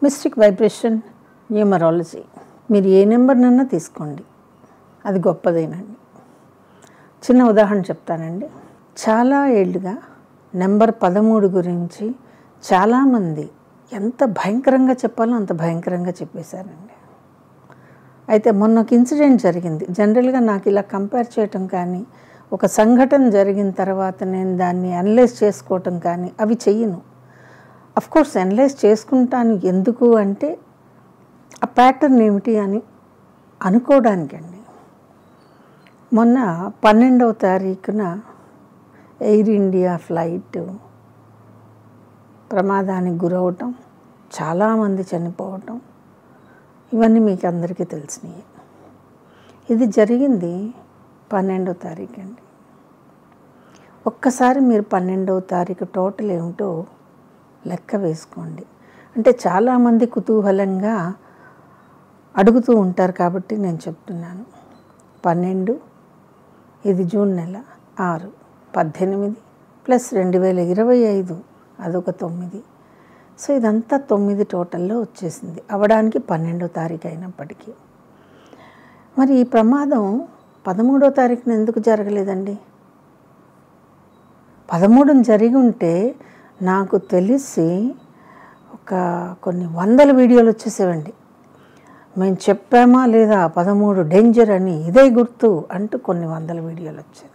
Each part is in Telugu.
Mystic vibration numerology. మీరు ఏ నెంబర్నన్నా తీసుకోండి, అది గొప్పదేనండి. చిన్న ఉదాహరణ చెప్తానండి. చాలా ఏళ్ళుగా నెంబర్ 13 గురించి చాలామంది ఎంత భయంకరంగా చెప్పాలో అంత భయంకరంగా చెప్పేశారండి. అయితే మొన్న ఒక ఇన్సిడెంట్ జరిగింది. జనరల్గా నాకు ఇలా కంపేర్ చేయటం కానీ, ఒక సంఘటన జరిగిన తర్వాత నేను దాన్ని అనలైజ్ చేసుకోవటం కానీ అవి చెయ్యను. అఫ్కోర్స్ అనలైజ్ చేసుకుంటాను. ఎందుకు అంటే ఆ ప్యాటర్న్ ఏమిటి అని అనుకోవడానికండి. మొన్న 12వ తారీఖున ఎయిర్ ఇండియా ఫ్లైట్ ప్రమాదానికి గురవటం, చాలామంది చనిపోవటం, ఇవన్నీ మీకు అందరికీ తెలిసినవి. ఇది జరిగింది 12వ తారీఖు అండి. ఒక్కసారి మీరు 12వ తారీఖు టోటల్ ఏమిటో లెక్క వేసుకోండి. అంటే చాలామంది కుతూహలంగా అడుగుతూ ఉంటారు కాబట్టి నేను చెప్తున్నాను. 12, ఇది జూన్ నెల, 6, 18 ప్లస్ 2025 అదొక 9. సో ఇదంతా 9 టోటల్లో వచ్చేసింది, అవడానికి 12వ తారీఖు అయినప్పటికీ. మరి ఈ ప్రమాదం 13వ తారీఖున ఎందుకు జరగలేదండి? 13న జరిగి ఉంటే నాకు తెలిసి కొన్ని వందల వీడియోలు వచ్చేసేవండి. మేము చెప్పామా లేదా 13 డేంజర్ అని, ఇదే గుర్తు అంటూ కొన్ని వందల వీడియోలు వచ్చాయి.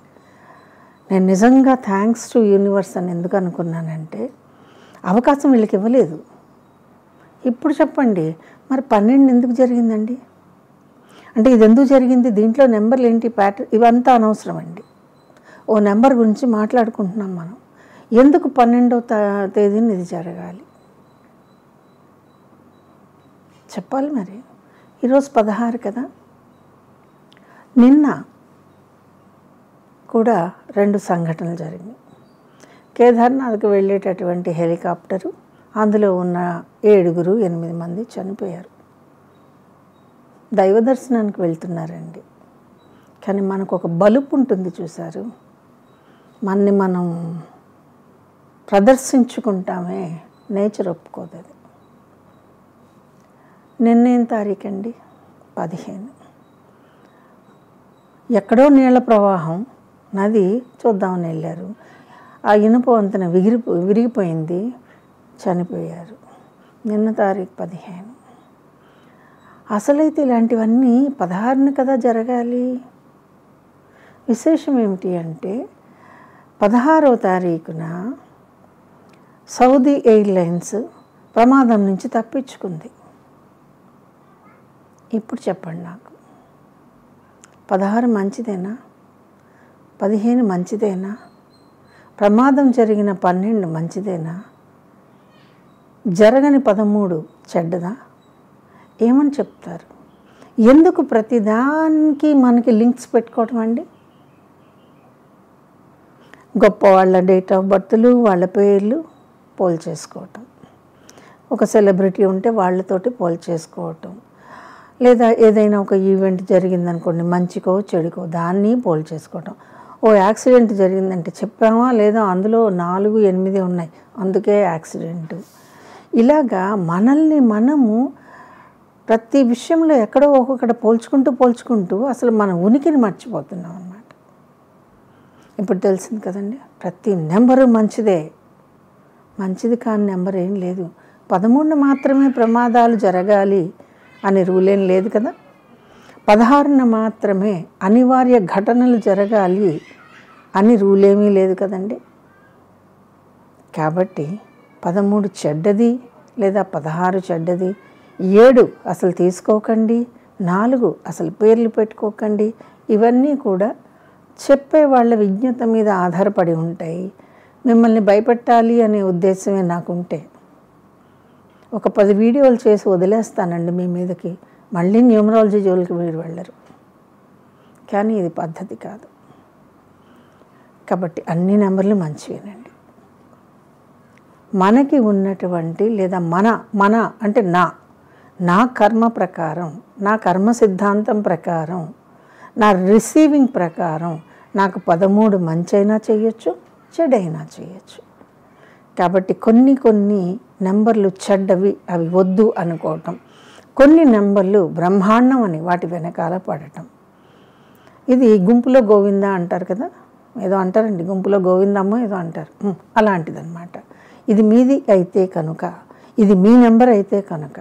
నేను నిజంగా థ్యాంక్స్ టు యూనివర్స్ అని ఎందుకు అనుకున్నానంటే అవకాశం వీళ్ళకి ఇవ్వలేదు. ఇప్పుడు చెప్పండి, మరి 12 ఎందుకు జరిగిందండి? అంటే ఇది ఎందుకు జరిగింది, దీంట్లో నెంబర్లు ఏంటి, ప్యాటర్న్, ఇవంతా అనవసరం అండి. ఓ నెంబర్ గురించి మాట్లాడుకుంటున్నాం మనం. ఎందుకు 12వ తేదీన ఇది జరగాలి చెప్పాలి. మరి ఈరోజు 16 కదా. నిన్న కూడా 2 సంఘటనలు జరిగినాయి. కేదార్నాథ్కి వెళ్ళేటటువంటి హెలికాప్టరు, అందులో ఉన్న 7, 8 మంది చనిపోయారు. దైవ దర్శనానికి వెళ్తున్నారండి. కానీ మనకు ఒక బలుపు ఉంటుంది చూశారు, మనని మనం ప్రదర్శించుకుంటామే, నేచర్ ఒప్పుకోదు. అది నిన్నేం తారీఖు అండి? 15. ఎక్కడో నీళ్ళ ప్రవాహం, నది చూద్దామని వెళ్ళారు. ఆ ఇనుప వంతెన విరిగిపోయింది, చనిపోయారు. నిన్న తారీఖు 15. అసలైతే ఇలాంటివన్నీ 16న కదా జరగాలి. విశేషం ఏమిటి అంటే 16వ తారీఖున సౌదీ ఎయిర్లైన్స్ ప్రమాదం నుంచి తప్పించుకుంది. ఇప్పుడు చెప్పండి నాకు, 16 మంచిదేనా? 15 మంచిదేనా? ప్రమాదం జరిగిన 12 మంచిదేనా? జరగని 13 చెడ్డదా? ఏమని చెప్తారు? ఎందుకు ప్రతిదానికి మనకి లింక్స్ పెట్టుకోవటం అండి? గొప్ప వాళ్ళ డేట్ ఆఫ్ బర్త్లు, వాళ్ళ పేర్లు పోల్ చేసుకోవటం, ఒక సెలబ్రిటీ ఉంటే వాళ్ళతోటి పోల్ చేసుకోవటం, లేదా ఏదైనా ఒక ఈవెంట్ జరిగిందనుకోండి, మంచికో చెడుకో, దాన్ని పోల్ చేసుకోవటం. ఓ యాక్సిడెంట్ జరిగిందంటే చెప్పామా లేదా, అందులో 4, 8 ఉన్నాయి, అందుకే యాక్సిడెంటు. ఇలాగా మనల్ని మనము ప్రతి విషయంలో ఎక్కడో ఒక్కొక్కడ పోల్చుకుంటూ అసలు మన ఉనికిని మర్చిపోతున్నాం అన్నమాట. ఇప్పుడు తెలిసింది కదండి, ప్రతి నెంబరు మంచిదే, మంచిది కాని నెంబర్ ఏం లేదు. 13న మాత్రమే ప్రమాదాలు జరగాలి అని రూల్ ఏం లేదు కదా. 16న మాత్రమే అనివార్య ఘటనలు జరగాలి అని రూల్ ఏమీ లేదు కదండి. కాబట్టి 13 చెడ్డది లేదా 16 చెడ్డది, 7 అసలు తీసుకోకండి, 4 అసలు పేర్లు పెట్టుకోకండి. ఇవన్నీ కూడా చెప్పే వాళ్ళ విజ్ఞత మీద ఆధారపడి ఉంటాయి. మిమ్మల్ని భయపెట్టాలి అనే ఉద్దేశమే నాకుంటే ఒక 10 వీడియోలు చేసి వదిలేస్తానండి మీ మీదకి, మళ్ళీ న్యూమరాలజీ జోలికి మీరు వెళ్ళరు. కానీ ఇది పద్ధతి కాదు. కాబట్టి అన్ని నెంబర్లు మంచివేనండి. మనకి ఉన్నటువంటి లేదా మన అంటే నా కర్మ ప్రకారం, నా కర్మ సిద్ధాంతం ప్రకారం, నా రిసీవింగ్ ప్రకారం నాకు 13 మంచైనా చేయొచ్చు, చెడైనా చేయొచ్చు. కాబట్టి కొన్ని నెంబర్లు చెడ్డవి, అవి వద్దు అనుకోవటం, కొన్ని నెంబర్లు బ్రహ్మాండం అని వాటి వెనకాల పడటం. ఇది గుంపులో గోవింద అంటారు కదా, ఏదో అంటారండి, గుంపులో గోవిందమ్మ ఏదో అంటారు, అలాంటిదన్నమాట. ఇది మీది అయితే కనుక, ఇది మీ నెంబర్ అయితే కనుక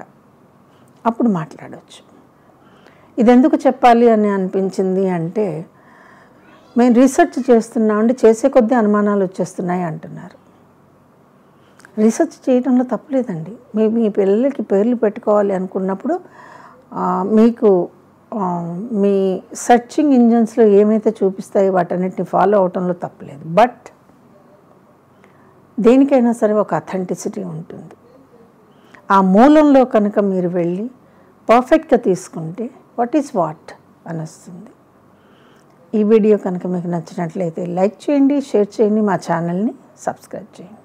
అప్పుడు మాట్లాడవచ్చు. ఇది ఎందుకు చెప్పాలి అని అనిపించింది అంటే, మేము రీసెర్చ్ చేస్తున్నామండి, చేసే కొద్దీ అనుమానాలు వచ్చేస్తున్నాయి అంటున్నారు. రీసెర్చ్ చేయడంలో తప్పలేదండి. మీ పిల్లలకి పేర్లు పెట్టుకోవాలి అనుకున్నప్పుడు మీకు మీ సెర్చింగ్ ఇంజన్స్లో ఏమైతే చూపిస్తాయో వాటన్నిటిని ఫాలో అవటంలో తప్పలేదు. బట్ దేనికైనా సరే ఒక అథెంటిసిటీ ఉంటుంది. ఆ మూలంలో కనుక మీరు వెళ్ళి పర్ఫెక్ట్గా తీసుకుంటే వాట్ ఈజ్ వాట్ అని వస్తుంది. ఈ వీడియో కనుక మీకు నచ్చినట్లయితే లైక్ చేయండి, షేర్ చేయండి, మా ఛానల్ని సబ్స్క్రైబ్ చేయండి.